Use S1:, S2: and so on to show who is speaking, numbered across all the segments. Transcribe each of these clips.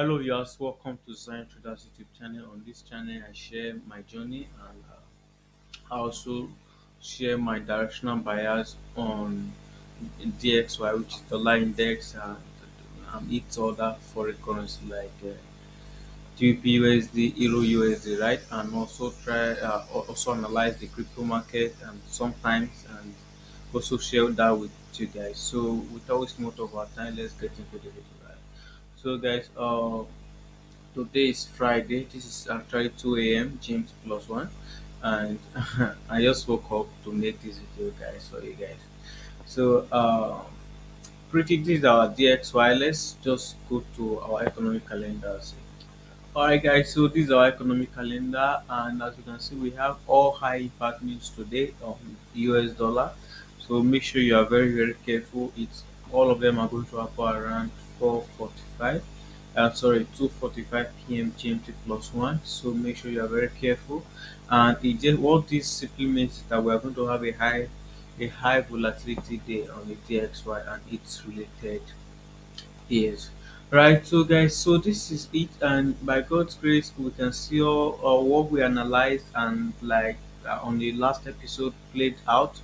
S1: Hello, viewers. Welcome to Zion Traders YouTube channel. On this channel, I share my journey and I also share my directional bias on DXY, which is dollar index, and its other foreign currency like GBPUSD, EURUSD, right? And also also analyze the crypto market and sometimes and also share that with you guys. So, without wasting much of our time, let's get into the video. Right? So, guys, today is Friday. This is actually 2 a.m. James plus one, and I just woke up to make this video, guys, for you guys. So, pretty this is our DXY. Let's just go to our economic calendar. Alright, guys. So this is our economic calendar, and as you can see, we have all high impact news today on US dollar. So make sure you are very careful. It's all of them are going to happen around 4:45. Sorry, 2:45 p.m. GMT plus one. So make sure you are very careful. And it just what this simply means is that we are going to have a high volatility day on the DXY and its related. Yes. Right. So, guys, so this is it, and by God's grace, we can see all what we analyzed and like on the last episode played out.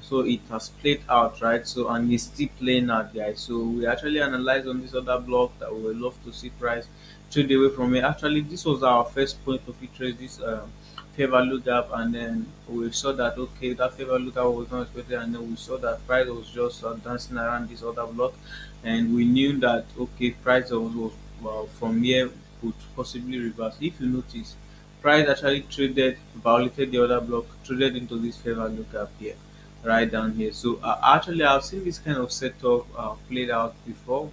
S1: So it has played out, right? So and it's still playing out, guys. So we actually analyzed on this other block that we would love to see price trade away from it. Actually, this was our first point of interest. This fair value gap, and then we saw that okay, that fair value gap was not expected, and then we saw that price was just dancing around this other block, and we knew that okay, price was well, from here could possibly reverse. If you notice, price actually traded violated the other block, traded into this fair value gap here, right down here. So actually, I've seen this kind of setup played out before.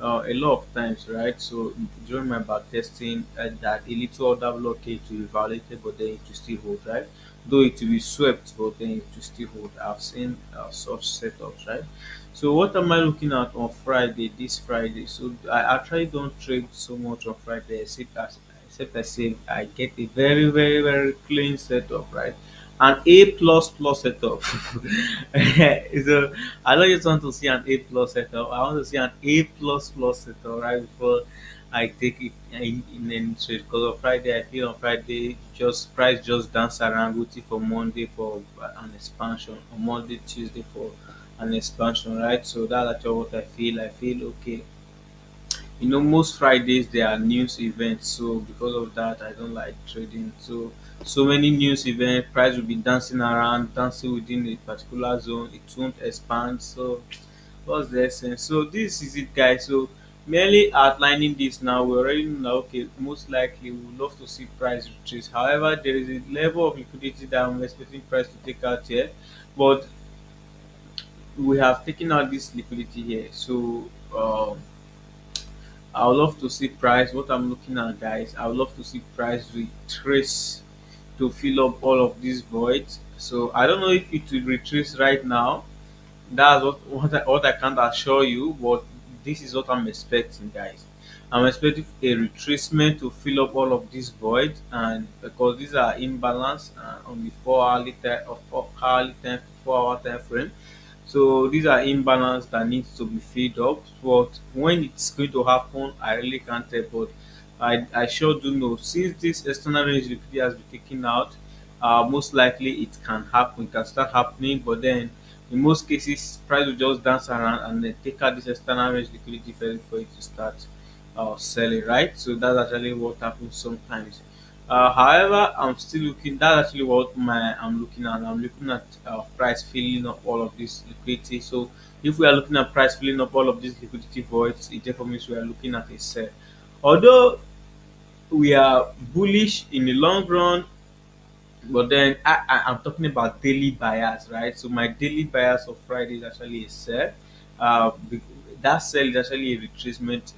S1: A lot of times, right? So during my back testing, that a little order blockage will be violated, but then it will still hold, right? Though it will be swept, but then it will still hold. I've seen such setups, right? So what am I looking at on Friday? This Friday, so I actually don't trade so much on Friday, except I say I get a very clean setup, right? An A plus plus setup. So I don't just want to see an A plus setup. I want to see an A plus plus setup right before I take it in any trade. Because on Friday, I feel on Friday just price just dance around waiting for Monday for an expansion, on Monday, Tuesday for an expansion, right? So that's actually what I feel. I feel okay, most Fridays there are news events, so because of that, I don't like trading. So many news events, price will be dancing around, dancing within a particular zone. It won't expand. So what's the essence? So this is it, guys. So merely outlining this now, we already know. Okay, most likely we would love to see price retrace. However, there is a level of liquidity that I'm expecting price to take out here, but we have taken out this liquidity here. So. I would love to see price. What I'm looking at, guys, I would love to see price retrace to fill up all of these voids. So I don't know if it will retrace right now. That's what I can't assure you, but this is what I'm expecting, guys. I'm expecting a retracement to fill up all of these voids, and because these are imbalance on the 4 hourly time or 4 hourly time, 4 hour time frame. So these are imbalance that needs to be filled up. But when it's going to happen, I really can't tell. But I sure do know since this external range liquidity has been taken out, most likely it can happen. It can start happening, but then in most cases, price will just dance around and then take out this external range liquidity first for it to start selling, right? So that's actually what happens sometimes. However, I'm still looking. That's actually what my I'm looking at. I'm looking at price filling up all of this liquidity. So if we are looking at price filling up all of these liquidity voids, it therefore means we are looking at a sell. Although we are bullish in the long run, but then I'm talking about daily bias, right? So my daily bias of Friday is actually a sell. Uh, be- that sell is actually a retracement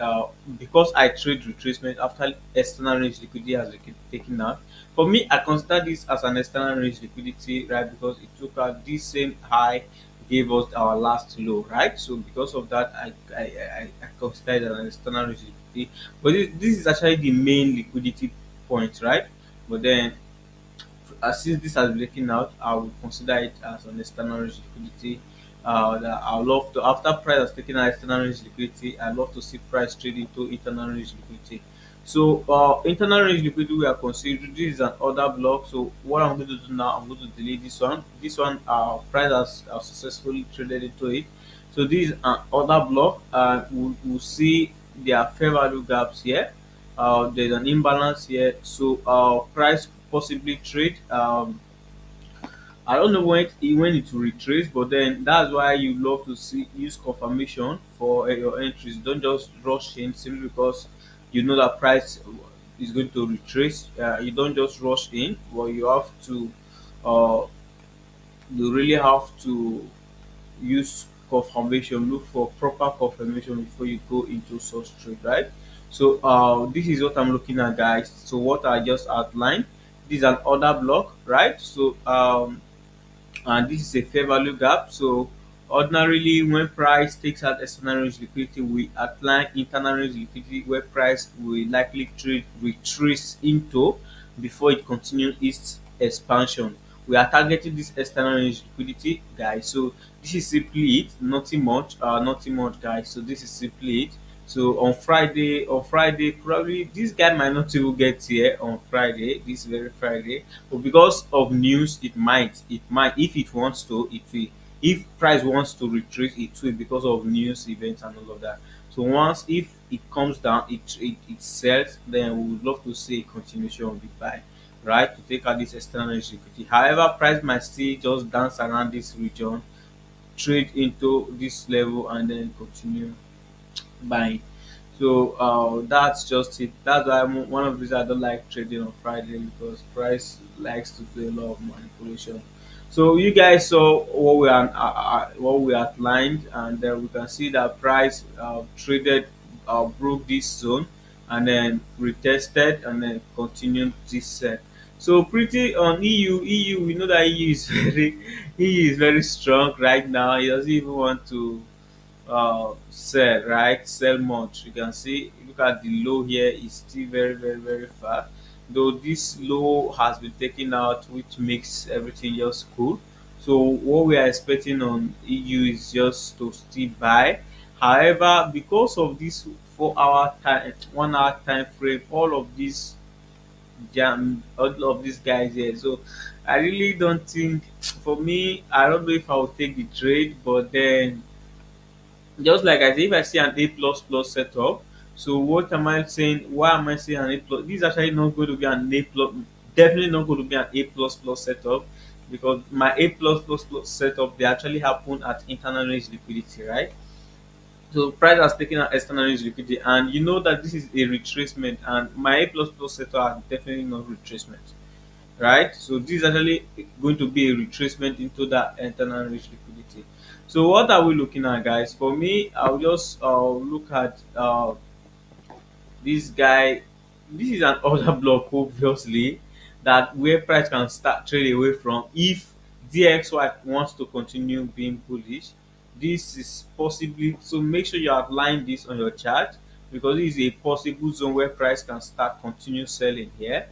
S1: because I trade retracement after external range liquidity has been taken out. For me, I consider this as an external range liquidity, right? Because it took out this same high, gave us our last low, right? So because of that, I consider it as an external range liquidity. But this is actually the main liquidity point, right? But then since this has been taken out, I will consider it as an external liquidity. that I love to, after price has taken out external range liquidity, I love to see price trade into internal range liquidity. So internal range liquidity we are considering, this is an order block. So what I'm going to do now, I'm going to delete this one. This one, price has successfully traded into it. So this is an order block. We'll see there are fair value gaps here. There's an imbalance here. So price possibly trade. I don't know when it will retrace, but then that's why you love to see use confirmation for your entries. Don't just rush in simply because you know that price is going to retrace. You don't just rush in, but you have to. Uh, you really have to use confirmation. Look for proper confirmation before you go into such trade, right? So this is what I'm looking at, guys. So what I just outlined. This is an order block, right? So and this is a fair value gap. So ordinarily, when price takes out external range liquidity, we apply internal range liquidity where price will likely trade retrace into before it continues its expansion. We are targeting this external range liquidity, guys. So this is simply it, nothing much, nothing much, guys. So this is simply it. So on Friday, probably this guy might not even get here on Friday, this very Friday, but because of news, it might, if it wants to, it will. If price wants to retreat, it will because of news events and all of that. So once if it comes down, it sells, then we would love to see a continuation of the buy, right? To take out this external liquidity. However, price might still just dance around this region, trade into this level, and then continue buying. So that's just it. That's why one of the reasons I don't like trading on Friday, because price likes to do a lot of manipulation. So you guys saw what we outlined, and then we can see that price traded, broke this zone, and then retested, and then continued this set. So pretty on EU, we know that EU is very strong right now. He doesn't even want to sell, right? Sell much. You can see, look at the low here, is still very far, though this low has been taken out, which makes everything just cool. So what we are expecting on EU is just to still buy. However, because of this 4 hour time, 1 hour time frame, all of these guys here, so I really don't think, for me, I don't know if I will take the trade. But then, just like I said, if I see an A plus plus setup, so what am I saying? Why am I saying an A plus? This is actually not going to be an A plus, definitely not going to be an A plus plus setup, because my A plus plus plus setup, they actually happen at internal range liquidity, right? So price has taken an external range liquidity, and you know that this is a retracement, and my A plus plus setup are definitely not retracement, right? So this is actually going to be a retracement into that internal range liquidity. So what are we looking at, guys? For me, I'll just look at this guy. This is an order block, obviously, that where price can start trade away from if DXY wants to continue being bullish. This is possibly, so make sure you outline this on your chart, because this is a possible zone where price can start continue selling here.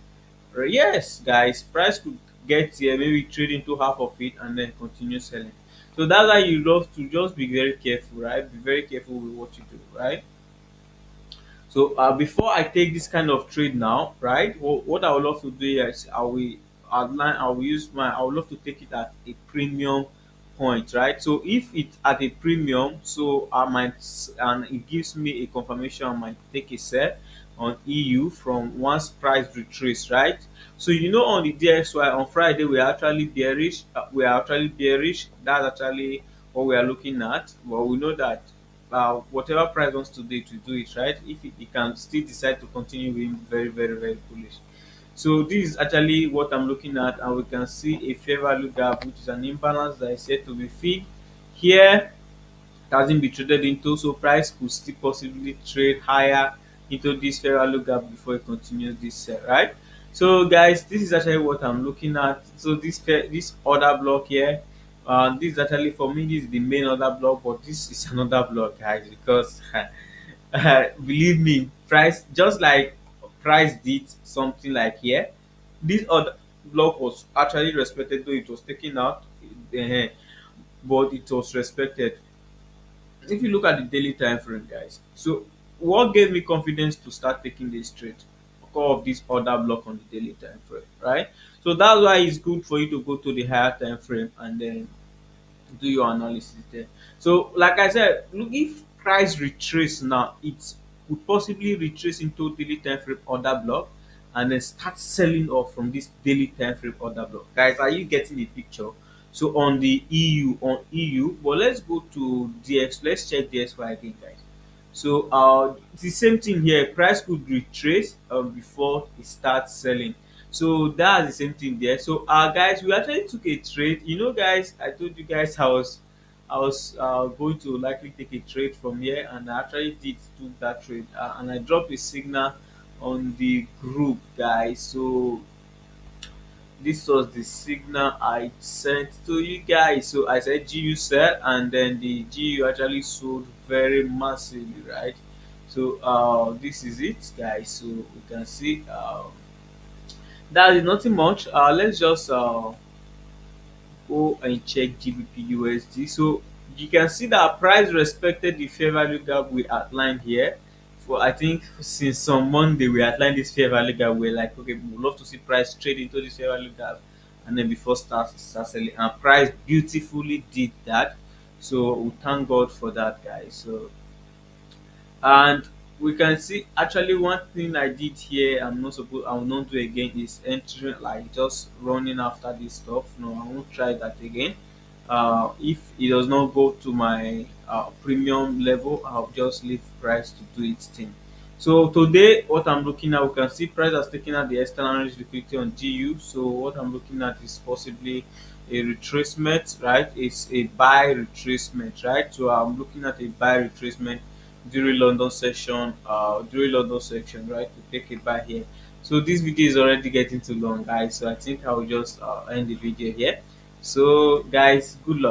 S1: Yes, guys, price could get here, maybe trade into half of it and then continue selling. So that's why you love to just be very careful, right? Be very careful with what you do, right? So before I take this kind of trade now, right? What I would love to do is I would love to take it at a premium point, right? So if it's at a premium, so and it gives me a confirmation, I might take a sell on EU from once price retrace, right? So you know, on the DXY on Friday we are actually bearish. That's actually what we are looking at. Well, we know that whatever price wants to do it, to do it, right? If it can still decide to continue being very bullish. So this is actually what I'm looking at, and we can see a fair value gap, which is an imbalance that is said to be filled here. It hasn't been traded into, so price could still possibly trade higher into this fair value gap before it continues this sell, right? So guys, this is actually what I'm looking at. So this order block here, this is actually, for me, this is the main order block, but this is another block, guys, because believe me, price, just like price did something like here, this other block was actually respected, though it was taken out. but it was respected. If you look at the daily time frame, guys, so what gave me confidence to start taking this trade because of this order block on the daily time frame, right? So that's why it's good for you to go to the higher time frame and then do your analysis there. So, like I said, look, if price retrace now, it could possibly retrace into daily time frame order block and then start selling off from this daily time frame order block. Guys, are you getting the picture? So on the EU, but let's go to DX. Let's check DXY again, guys. So it's the same thing here. Price could retrace before it starts selling. So that's the same thing there. So guys, we actually took a trade. You know, guys, I told you guys I was going to likely take a trade from here, and I actually did took that trade, and I dropped a signal on the group, guys. So this was the signal I sent to you guys. So I said GU sell, and then the GU actually sold very massively, right? So this is it, guys. So we can see that is nothing much. Let's just go and check GBPUSD. So you can see that price respected the fair value gap we outlined here. For I think since on Monday we outlined this fair value gap. We're like, okay, we would love to see price trade into this fair value gap, and then before start selling. And price beautifully did that. So we thank God for that, guys. So and we can see actually one thing I did here I will not do again is entering, like just running after this stuff. No, I won't try that again. If it does not go to my premium level, I'll just leave price to do its thing. So today what I'm looking at, we can see price has taken out the external range liquidity on GU. So what I'm looking at is possibly a retracement, right? It's a buy retracement, right? So I'm looking at a buy retracement during London section, right? To take a buy here. So this video is already getting too long, guys. So I think I will just end the video here. So guys, good luck.